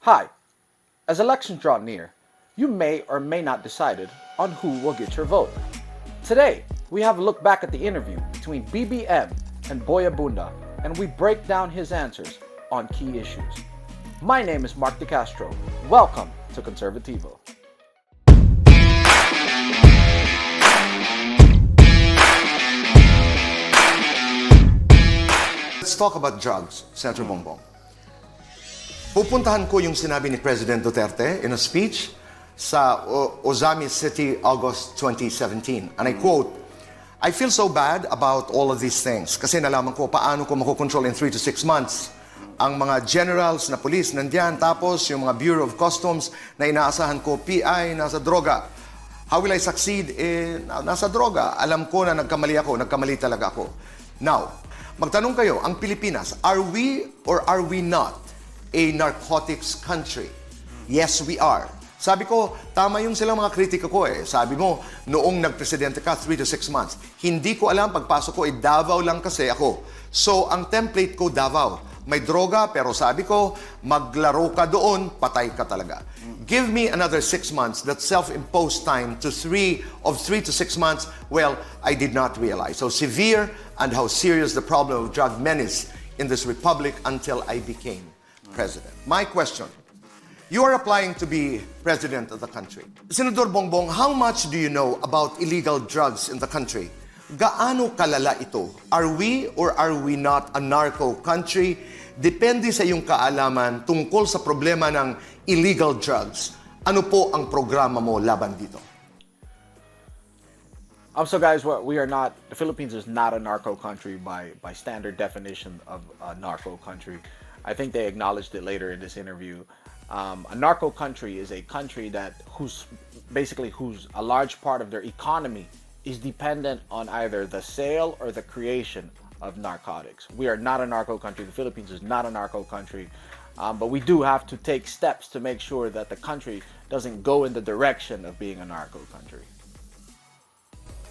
Hi, as elections draw near, you may or may not decided on who will get your vote. Today, we have a look back at the interview between BBM and Boy Abunda, and we break down his answers on key issues. My name is Mark DeCastro. Welcome to Conservativo. Let's talk about drugs, Senator Bongbong. Pupuntahan ko yung sinabi ni President Duterte in a speech sa Ozami City, August 2017. And I quote, "I feel so bad about all of these things kasi nalaman ko paano ko makokontrol in 3 to 6 months ang mga generals na police nandiyan, tapos yung mga Bureau of Customs na inaasahan ko, PI, nasa droga. How will I succeed in nasa droga? Alam ko na nagkamali talaga ako. Now, magtanong kayo, ang Pilipinas, are we or are we not a narcotics country? Yes, we are. Sabi ko, tama yung silang mga kritika ko eh. Sabi mo, noong nagpresidente ka, 3 to 6 months. Hindi ko alam, pagpasok ko, Davao lang kasi ako. So, ang template ko, Davao. May droga, pero sabi ko, maglaro ka doon, patay ka talaga. Give me another 6 months, that self-imposed time to 3 to 6 months, well, I did not realize. So severe and how serious the problem of drug menace in this republic until I became president. My question, you are applying to be president of the country. Senator Bongbong, how much do you know about illegal drugs in the country? Gaano kalala ito? Are we or are we not a narco country? Depende sa iyong kaalaman tungkol sa problema ng illegal drugs. Ano po ang programa mo laban dito? So guys, we are not, the Philippines is not a narco country by standard definition of a narco country. I think they acknowledged it later in this interview. A narco country is a country whose a large part of their economy is dependent on either the sale or the creation of narcotics. We are not a narco country. The Philippines is not a narco country. But we do have to take steps to make sure that the country doesn't go in the direction of being a narco country.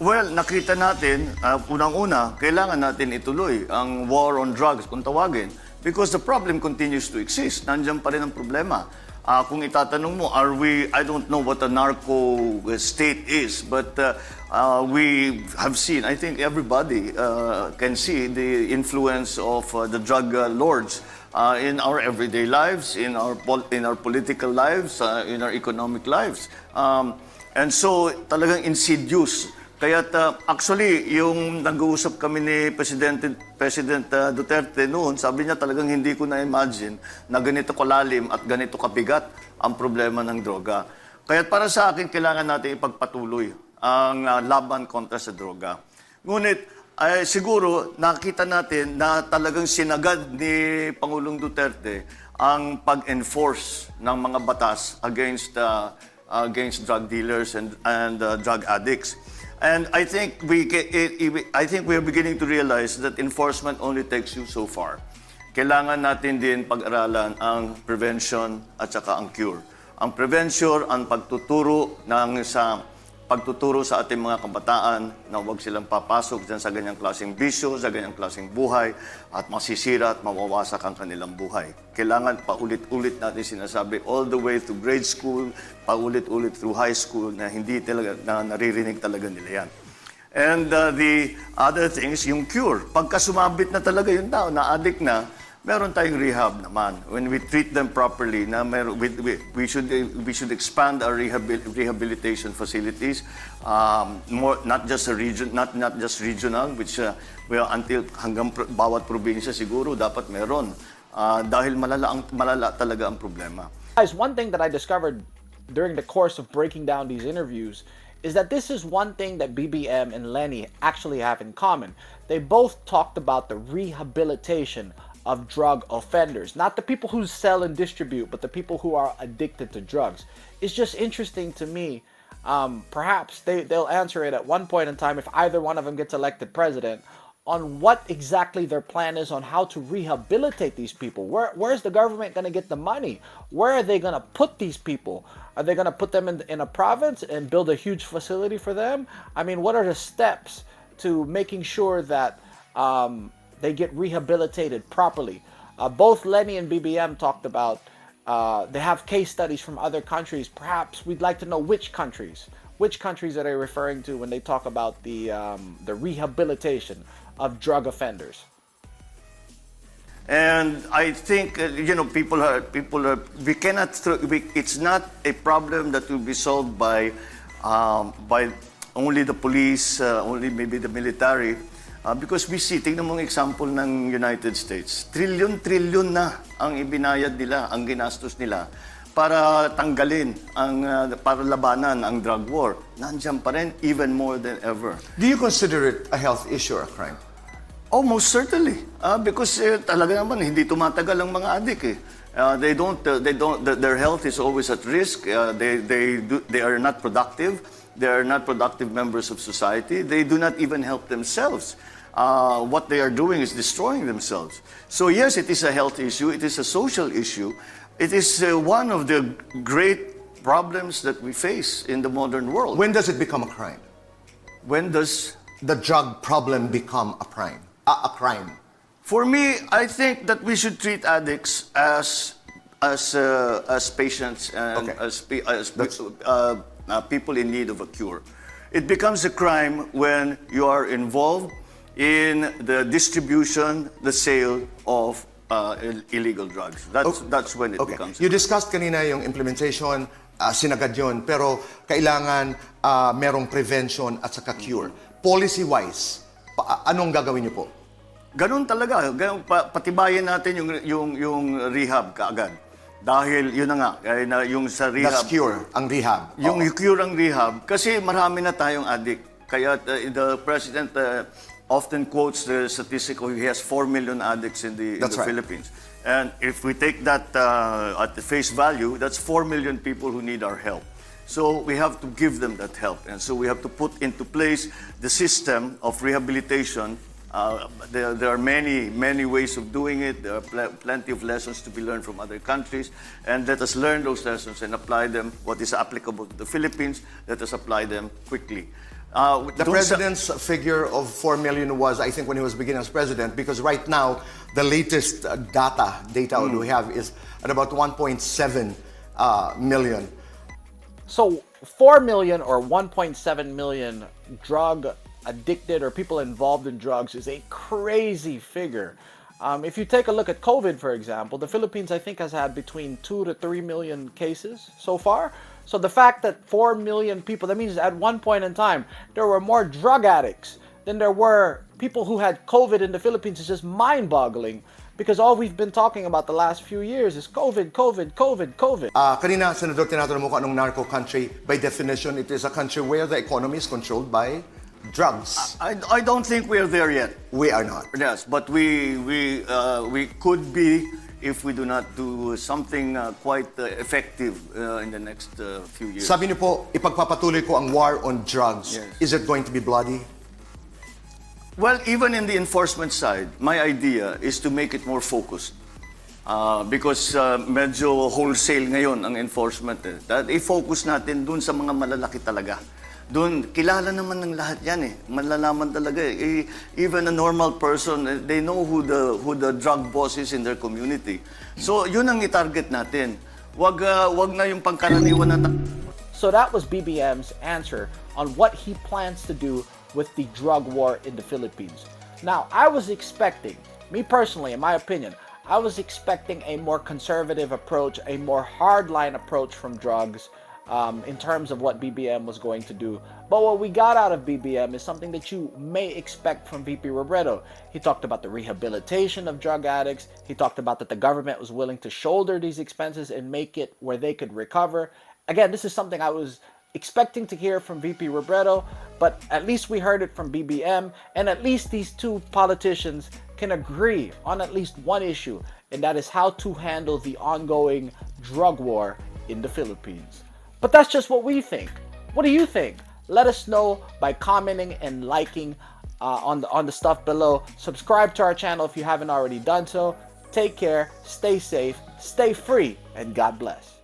Well, nakita natin, unang-una, kailangan natin ituloy ang war on drugs, kung tawagin, because the problem continues to exist. Nandiyan pa rin ang problema. Kung itatanong mo, I don't know what a narco state is, but we have seen, I think everybody can see the influence of the drug lords in our everyday lives, in our political lives, in our economic lives. And so, talagang insidious. Kaya actually, yung nag-uusap kami ni President Duterte noon, sabi niya talagang hindi ko na-imagine na ganito kalalim at ganito kabigat ang problema ng droga. Kaya para sa akin, kailangan natin ipagpatuloy ang laban kontra sa droga. Ngunit, siguro, nakita natin na talagang sinagad ni Pangulong Duterte ang pag-enforce ng mga batas against drug dealers and drug addicts. And I think we are beginning to realize that enforcement only takes you so far. Kailangan natin din pag-aralan ang prevention at saka ang cure. Ang prevention, ang pagtuturo sa ating mga kabataan na huwag silang papasok dyan sa ganyang klaseng bisyo, sa ganyang klaseng buhay, at masisira at mawawasak ang kanilang buhay. Kailangan paulit-ulit natin sinasabi all the way to grade school, paulit-ulit through high school na hindi talaga, na naririnig talaga nila yan. And the other thing is yung cure. Pagka sumabit na talaga yung tao, na-addict na, meron tayong rehab naman. When we treat them properly, we should expand our rehabilitation facilities, not just regional, which until hanggang bawat probinsya siguro dapat meron, dahil malala talaga ang problema. Guys, one thing that I discovered during the course of breaking down these interviews is that this is one thing that BBM and Lenny actually have in common. They both talked about the rehabilitation of drug offenders, not the people who sell and distribute, but the people who are addicted to drugs. It's just interesting to me. Perhaps they'll answer it at one point in time if either one of them gets elected president, on what exactly their plan is on how to rehabilitate these people. Where's the government going to get the money? Where are they going to put these people? Are they going to put them in a province and build a huge facility for them? I mean, what are the steps to making sure that they get rehabilitated properly? Both Lenny and BBM talked about They have case studies from other countries. Perhaps we'd like to know which countries. Which countries are they referring to when they talk about the rehabilitation of drug offenders? And I think people are we cannot it's not a problem that will be solved by only the police, only maybe the military, because we see, tingnan mo ang example ng United States, trilyon na ang ibinayad nila, ang ginastos nila para tanggalin para labanan ang drug war. Nandiyan pa rin, even more than ever. Do you consider it a health issue or a crime? Oh, most certainly. Because talaga naman hindi tumatagal ang mga adik eh. Their health is always at risk. They are not productive. They are not productive members of society. They do not even help themselves. What they are doing is destroying themselves. So yes, it is a health issue. It is a social issue. It is one of the great problems that we face in the modern world. When does it become a crime? When does The drug problem become a crime? A crime? For me, I think that we should treat addicts as patients and Okay. as people in need of a cure. It becomes a crime when you are involved in the distribution, the sale of illegal drugs. That's when it becomes. You discussed kanina yung implementation, sinagad yun, pero kailangan merong prevention at saka cure. Policy-wise, anong gagawin niyo po? Ganun talaga. Patibayin natin yung rehab kaagad. Dahil yun na nga, yung sa rehab. That's cure, ang rehab. Yung cure ang rehab. Kasi marami na tayong addict. Kaya the President often quotes the statistic he has 4 million addicts in the Philippines. And if we take that at the face value, that's 4 million people who need our help. So we have to give them that help. And so we have to put into place the system of rehabilitation. There are many ways of doing it. There are plenty of lessons to be learned from other countries. And let us learn those lessons and apply them, what is applicable to the Philippines. Let us apply them quickly. The president's figure of 4 million was, I think, when he was beginning as president, because right now, the latest data we have is at about 1.7 million. So 4 million or 1.7 million drug addicted or people involved in drugs is a crazy figure. If you take a look at COVID, for example, the Philippines, I think, has had between 2 to 3 million cases so far. So the fact that 4 million people, that means at one point in time, there were more drug addicts than there were people who had COVID in the Philippines is just mind-boggling. Because all we've been talking about the last few years is COVID. Kanina, Senador, tinatanong mo kung anong narco country. By definition, it is a country where the economy is controlled by drugs. I don't think we're there yet. We are not. Yes, but we could be if we do not do something quite effective in the next few years. Sabi niyo po, ipagpapatuloy ko ang war on drugs. Yes. Is it going to be bloody? Well, even in the enforcement side, my idea is to make it more focused. Because medyo wholesale ngayon ang enforcement. I-focus natin dun sa mga malalaki talaga. Doon, kilala naman ng lahat yan eh. Malalaman talaga eh. Even a normal person, they know who the drug boss is in their community. So, yun ang i-target natin. Wag na yung pangkaraniwan na... So that was BBM's answer on what he plans to do with the drug war in the Philippines. Now, I was expecting, me personally, in my opinion, I was expecting a more conservative approach, a more hardline approach from drugs in terms of what BBM was going to do. But what we got out of BBM is something that you may expect from VP Robredo. He talked about the rehabilitation of drug addicts. He talked about that the government was willing to shoulder these expenses and make it where they could recover. Again, this is something I was expecting to hear from VP Robredo, but at least we heard it from BBM, and at least these two politicians can agree on at least one issue, and that is how to handle the ongoing drug war in the Philippines. But that's just what we think. What do you think? Let us know by commenting and liking on the stuff below. Subscribe to our channel if you haven't already done so. Take care, stay safe, stay free, and God bless.